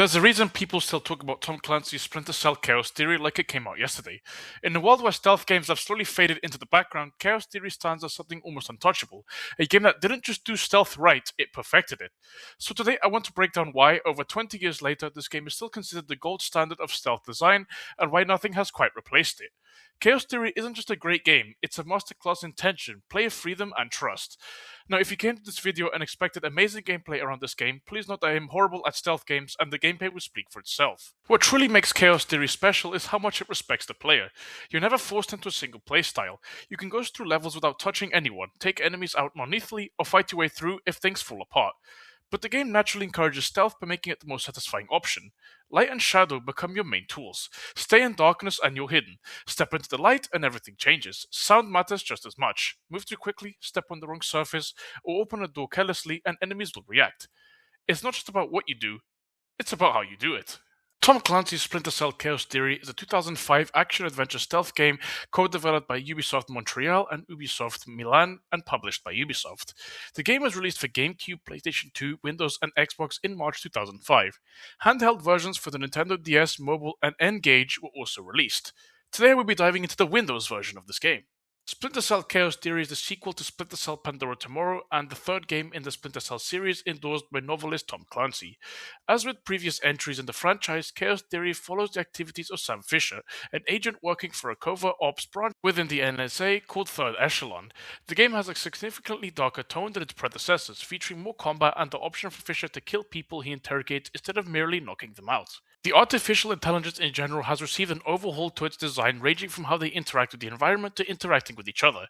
There's a reason people still talk about Tom Clancy's Splinter Cell Chaos Theory like it came out yesterday. In a world where stealth games have slowly faded into the background, Chaos Theory stands as something almost untouchable. A game that didn't just do stealth right, it perfected it. So today I want to break down why, over 20 years later, this game is still considered the gold standard of stealth design, and why nothing has quite replaced it. Chaos Theory isn't just a great game, it's a masterclass in tension, player freedom, and trust. Now, if you came to this video and expected amazing gameplay around this game, please note that I am horrible at stealth games and the gameplay will speak for itself. What truly makes Chaos Theory special is how much it respects the player. You're never forced into a single playstyle. You can go through levels without touching anyone, take enemies out non-lethally, or fight your way through if things fall apart. But the game naturally encourages stealth by making it the most satisfying option. Light and shadow become your main tools. Stay in darkness and you're hidden. Step into the light and everything changes. Sound matters just as much. Move too quickly, step on the wrong surface, or open a door carelessly and enemies will react. It's not just about what you do, it's about how you do it. Tom Clancy's Splinter Cell Chaos Theory is a 2005 action-adventure stealth game co-developed by Ubisoft Montreal and Ubisoft Milan and published by Ubisoft. The game was released for GameCube, PlayStation 2, Windows, and Xbox in March 2005. Handheld versions for the Nintendo DS, mobile, and N-Gage were also released. Today we'll be diving into the Windows version of this game. Splinter Cell Chaos Theory is the sequel to Splinter Cell Pandora Tomorrow and the third game in the Splinter Cell series endorsed by novelist Tom Clancy. As with previous entries in the franchise, Chaos Theory follows the activities of Sam Fisher, an agent working for a covert ops branch within the NSA called Third Echelon. The game has a significantly darker tone than its predecessors, featuring more combat and the option for Fisher to kill people he interrogates instead of merely knocking them out. The artificial intelligence in general has received an overhaul to its design, ranging from how they interact with the environment to interacting with each other.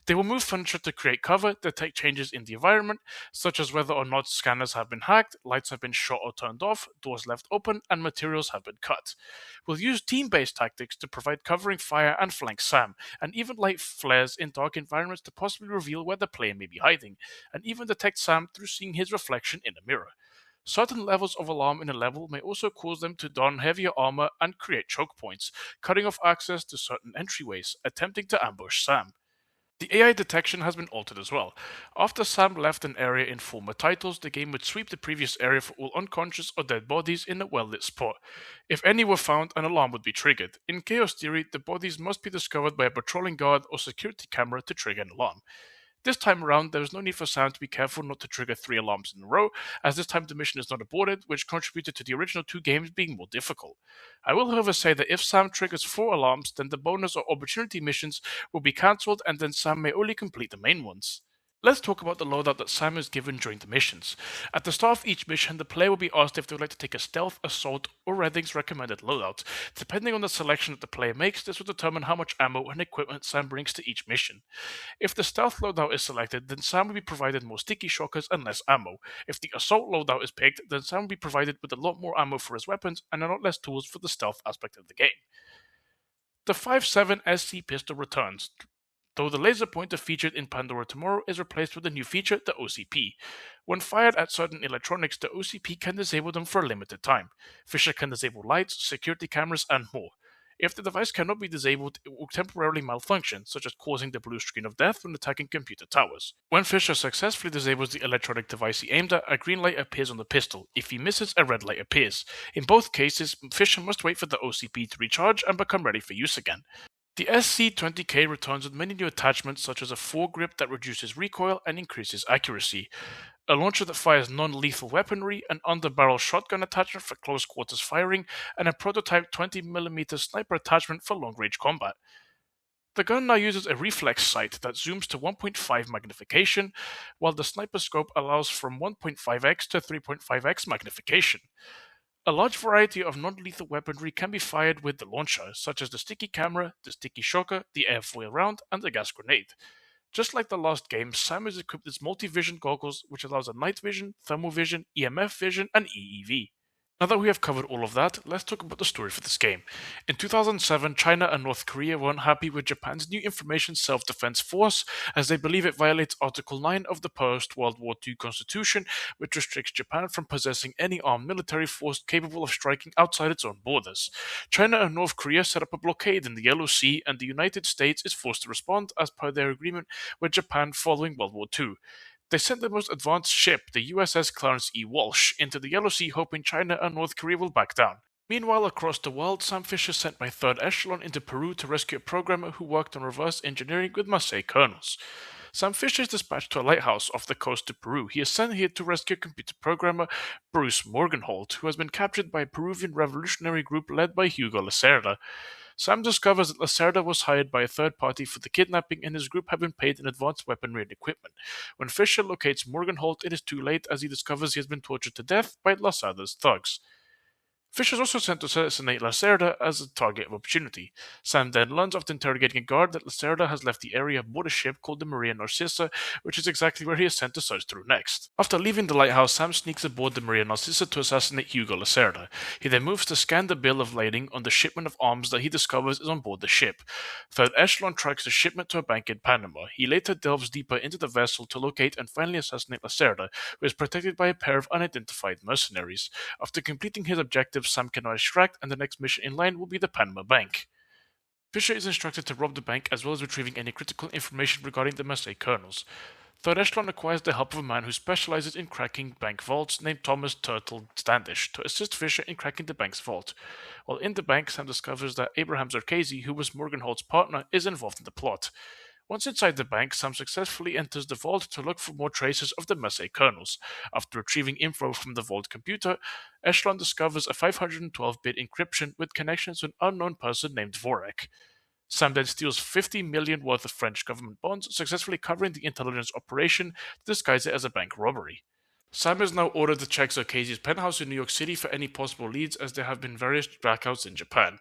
They will move furniture to create cover, detect changes in the environment, such as whether or not scanners have been hacked, lights have been shut or turned off, doors left open, and materials have been cut. We'll use team-based tactics to provide covering fire and flank Sam, and even light flares in dark environments to possibly reveal where the player may be hiding, and even detect Sam through seeing his reflection in a mirror. Certain levels of alarm in a level may also cause them to don heavier armor and create choke points, cutting off access to certain entryways, attempting to ambush Sam. The AI detection has been altered as well. After Sam left an area in former titles, the game would sweep the previous area for all unconscious or dead bodies in a well-lit spot. If any were found, an alarm would be triggered. In Chaos Theory, the bodies must be discovered by a patrolling guard or security camera to trigger an alarm. This time around, there is no need for Sam to be careful not to trigger 3 alarms in a row, as this time the mission is not aborted, which contributed to the original 2 games being more difficult. I will however say that if Sam triggers 4 alarms, then the bonus or opportunity missions will be cancelled and then Sam may only complete the main ones. Let's talk about the loadout that Sam is given during the missions. At the start of each mission, the player will be asked if they would like to take a stealth, assault, or Redding's recommended loadout. Depending on the selection that the player makes, this will determine how much ammo and equipment Sam brings to each mission. If the stealth loadout is selected, then Sam will be provided more sticky shockers and less ammo. If the assault loadout is picked, then Sam will be provided with a lot more ammo for his weapons and a lot less tools for the stealth aspect of the game. The 5.7 SC pistol returns, though the laser pointer featured in Pandora Tomorrow is replaced with a new feature, the OCP. When fired at certain electronics, the OCP can disable them for a limited time. Fisher can disable lights, security cameras, and more. If the device cannot be disabled, it will temporarily malfunction, such as causing the blue screen of death when attacking computer towers. When Fisher successfully disables the electronic device he aimed at, a green light appears on the pistol. If he misses, a red light appears. In both cases, Fisher must wait for the OCP to recharge and become ready for use again. The SC-20K returns with many new attachments such as a foregrip that reduces recoil and increases accuracy, a launcher that fires non-lethal weaponry, an underbarrel shotgun attachment for close quarters firing, and a prototype 20mm sniper attachment for long-range combat. The gun now uses a reflex sight that zooms to 1.5 magnification, while the sniper scope allows from 1.5x to 3.5x magnification. A large variety of non-lethal weaponry can be fired with the launcher, such as the sticky camera, the sticky shocker, the airfoil round, and the gas grenade. Just like the last game, Sam is equipped with multi-vision goggles, which allows a night vision, thermal vision, EMF vision, and EEV. Now that we have covered all of that, let's talk about the story for this game. In 2007, China and North Korea were unhappy with Japan's new Information Self-Defense Force, as they believe it violates Article 9 of the post-World War II Constitution, which restricts Japan from possessing any armed military force capable of striking outside its own borders. China and North Korea set up a blockade in the Yellow Sea, and the United States is forced to respond as per their agreement with Japan following World War II. They sent the most advanced ship, the USS Clarence E. Walsh, into the Yellow Sea, hoping China and North Korea will back down. Meanwhile, across the world, Sam Fisher sent by Third Echelon into Peru to rescue a programmer who worked on reverse engineering with Marseille kernels. Sam Fisher is dispatched to a lighthouse off the coast of Peru. He is sent here to rescue computer programmer Bruce Morgenholt, who has been captured by a Peruvian revolutionary group led by Hugo Lacerda. Sam discovers that Lacerda was hired by a third party for the kidnapping and his group have been paid in advanced weaponry and equipment. When Fisher locates Morgenholt, it is too late as he discovers he has been tortured to death by Lacerda's thugs. Fish is also sent to assassinate Lacerda as a target of opportunity. Sam then learns after interrogating a guard that Lacerda has left the area aboard a ship called the Maria Narcissa, which is exactly where he is sent to search through next. After leaving the lighthouse, Sam sneaks aboard the Maria Narcissa to assassinate Hugo Lacerda. He then moves to scan the bill of lading on the shipment of arms that he discovers is on board the ship. Third Echelon tracks the shipment to a bank in Panama. He later delves deeper into the vessel to locate and finally assassinate Lacerda, who is protected by a pair of unidentified mercenaries. After completing his objective, Sam cannot extract, and the next mission in line will be the Panama Bank. Fisher is instructed to rob the bank as well as retrieving any critical information regarding the Marseille kernels. Third Echelon acquires the help of a man who specializes in cracking bank vaults named Thomas Turtle Standish to assist Fisher in cracking the bank's vault. While in the bank, Sam discovers that Abraham Zarkazi, who was Morgenholt's partner, is involved in the plot. Once inside the bank, Sam successfully enters the vault to look for more traces of the Marseille kernels. After retrieving info from the vault computer, Echelon discovers a 512-bit encryption with connections to an unknown person named Vorek. Sam then steals 50 million worth of French government bonds, successfully covering the intelligence operation to disguise it as a bank robbery. Sam is now ordered to check Zarkazi's penthouse in New York City for any possible leads, as there have been various blackouts in Japan.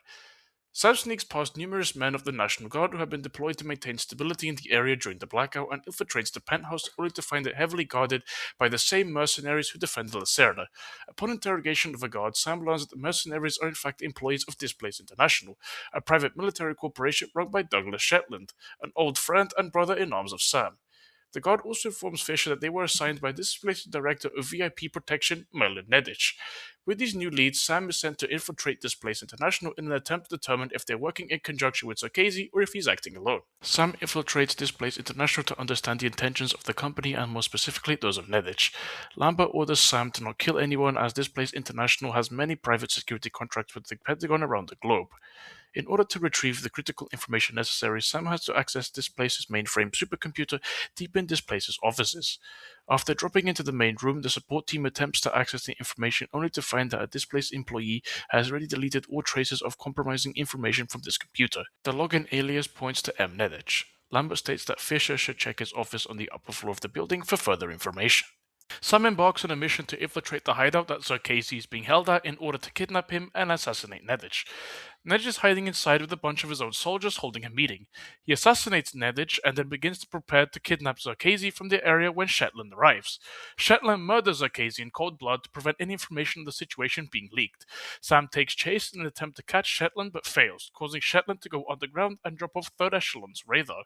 Sam sneaks past numerous men of the National Guard who have been deployed to maintain stability in the area during the blackout and infiltrates the penthouse only to find it heavily guarded by the same mercenaries who defended Lacerda. Upon interrogation of a guard, Sam learns that the mercenaries are in fact employees of Displace International, a private military corporation run by Douglas Shetland, an old friend and brother-in-arms of Sam. The guard also informs Fisher that they were assigned by Displace's director of VIP protection, Merlin Nedich. With these new leads, Sam is sent to infiltrate Displace International in an attempt to determine if they're working in conjunction with Zarkazi or if he's acting alone. Sam infiltrates Displace International to understand the intentions of the company and more specifically those of Nedich. Lambert orders Sam to not kill anyone as Displace International has many private security contracts with the Pentagon around the globe. In order to retrieve the critical information necessary, Sam has to access Displace's mainframe supercomputer deep in Displace's offices. After dropping into the main room, the support team attempts to access the information only to find that a Displace employee has already deleted all traces of compromising information from this computer. The login alias points to M. Nedich. Lambert states that Fisher should check his office on the upper floor of the building for further information. Sam embarks on a mission to infiltrate the hideout that Zarkazi is being held at in order to kidnap him and assassinate Nedich. Nedich is hiding inside with a bunch of his own soldiers holding a meeting. He assassinates Nedich and then begins to prepare to kidnap Zarkazi from the area when Shetland arrives. Shetland murders Zarkazi in cold blood to prevent any information of the situation being leaked. Sam takes chase in an attempt to catch Shetland but fails, causing Shetland to go underground and drop off Third Echelon's radar.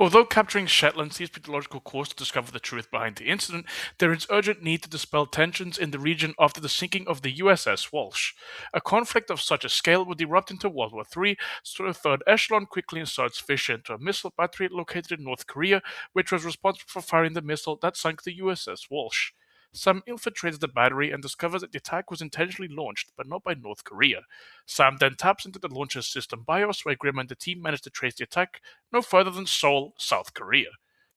Although capturing Shetland seems to be the logical course to discover the truth behind the incident, there is urgent need to dispel tensions in the region after the sinking of the USS Walsh. A conflict of such a scale would erupt into World War III, so the Third Echelon quickly inserts Fisher into a missile battery located in North Korea, which was responsible for firing the missile that sank the USS Walsh. Sam infiltrates the battery and discovers that the attack was intentionally launched, but not by North Korea. Sam then taps into the launcher's system BIOS, where Grim and the team manage to trace the attack no further than Seoul, South Korea.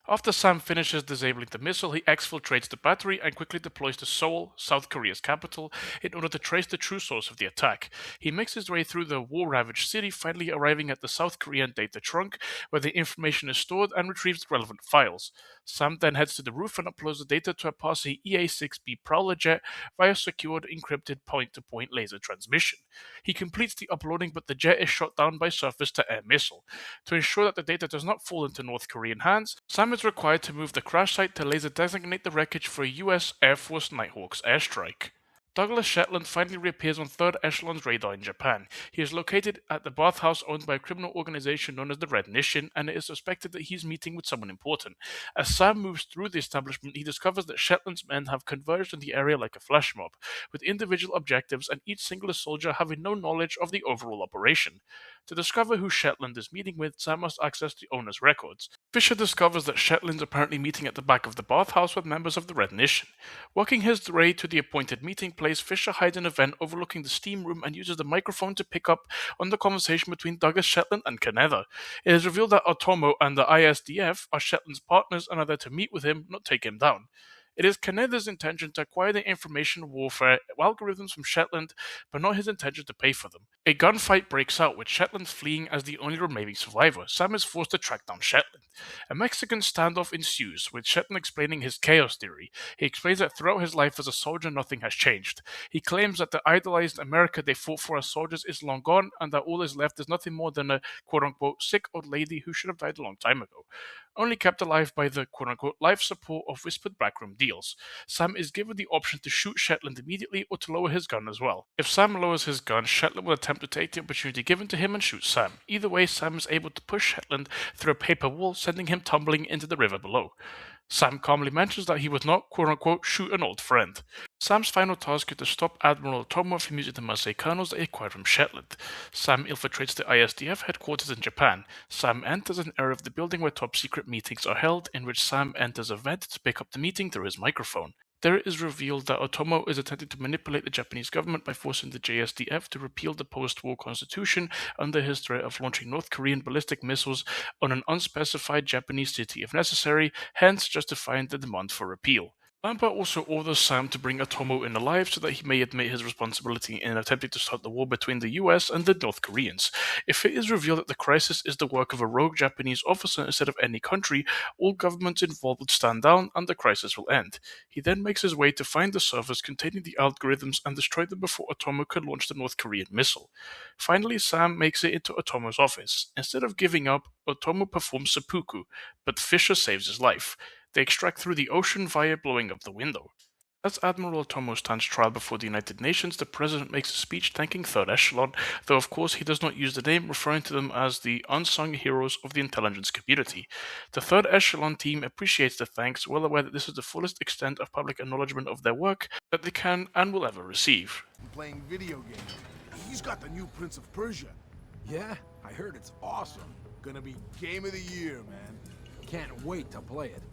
After Sam finishes disabling the missile, he exfiltrates the battery and quickly deploys to Seoul, South Korea's capital, in order to trace the true source of the attack. He makes his way through the war-ravaged city, finally arriving at the South Korean data trunk, where the information is stored and retrieves the relevant files. Sam then heads to the roof and uploads the data to a Parsi EA-6B Prowler jet via secured encrypted point-to-point laser transmission. He completes the uploading, but the jet is shot down by surface-to-air missile. To ensure that the data does not fall into North Korean hands, Sam is required to move the crash site to laser designate the wreckage for a US Air Force Nighthawks airstrike. Douglas Shetland finally reappears on Third Echelon's radar in Japan. He is located at the bathhouse owned by a criminal organization known as the Red Nation, and it is suspected that he is meeting with someone important. As Sam moves through the establishment, he discovers that Shetland's men have converged in the area like a flash mob, with individual objectives and each singular soldier having no knowledge of the overall operation. To discover who Shetland is meeting with, Sam must access the owner's records. Fisher discovers that Shetland's apparently meeting at the back of the bathhouse with members of the Red Nation. Working his way to the appointed meeting place, Fisher hides in a vent overlooking the steam room and uses the microphone to pick up on the conversation between Douglas Shetland and Kaneda. It is revealed that Otomo and the ISDF are Shetland's partners and are there to meet with him, not take him down. It is Kaneda's intention to acquire the information warfare algorithms from Shetland, but not his intention to pay for them. A gunfight breaks out, with Shetland fleeing as the only remaining survivor. Sam is forced to track down Shetland. A Mexican standoff ensues, with Shetland explaining his chaos theory. He explains that throughout his life as a soldier, nothing has changed. He claims that the idolized America they fought for as soldiers is long gone, and that all is left is nothing more than a quote-unquote sick old lady who should have died a long time ago, only kept alive by the quote-unquote life support of whispered backroom deals. Sam is given the option to shoot Shetland immediately or to lower his gun as well. If Sam lowers his gun, Shetland will attempt to take the opportunity given to him and shoot Sam. Either way, Sam is able to push Shetland through a paper wall, sending him tumbling into the river below. Sam calmly mentions that he would not, quote-unquote, shoot an old friend. Sam's final task is to stop Admiral Otomo from using the Massey kernels that he acquired from Shetland. Sam infiltrates the ISDF headquarters in Japan. Sam enters an area of the building where top-secret meetings are held, in which Sam enters a vent to pick up the meeting through his microphone. There it is revealed that Otomo is attempting to manipulate the Japanese government by forcing the JSDF to repeal the post-war constitution under his threat of launching North Korean ballistic missiles on an unspecified Japanese city if necessary, hence justifying the demand for repeal. Lambert also orders Sam to bring Otomo in alive so that he may admit his responsibility in attempting to start the war between the US and the North Koreans. If it is revealed that the crisis is the work of a rogue Japanese officer instead of any country, all governments involved would stand down and the crisis will end. He then makes his way to find the servers containing the algorithms and destroy them before Otomo could launch the North Korean missile. Finally, Sam makes it into Otomo's office. Instead of giving up, Otomo performs seppuku, but Fisher saves his life. They extract through the ocean via blowing up the window. As Admiral Otomo stands trial before the United Nations, the President makes a speech thanking Third Echelon, though of course he does not use the name, referring to them as the unsung heroes of the intelligence community. The Third Echelon team appreciates the thanks, well aware that this is the fullest extent of public acknowledgement of their work that they can and will ever receive. Playing video games. He's got the new Prince of Persia. Yeah, I heard it's awesome. Gonna be game of the year, man. Can't wait to play it.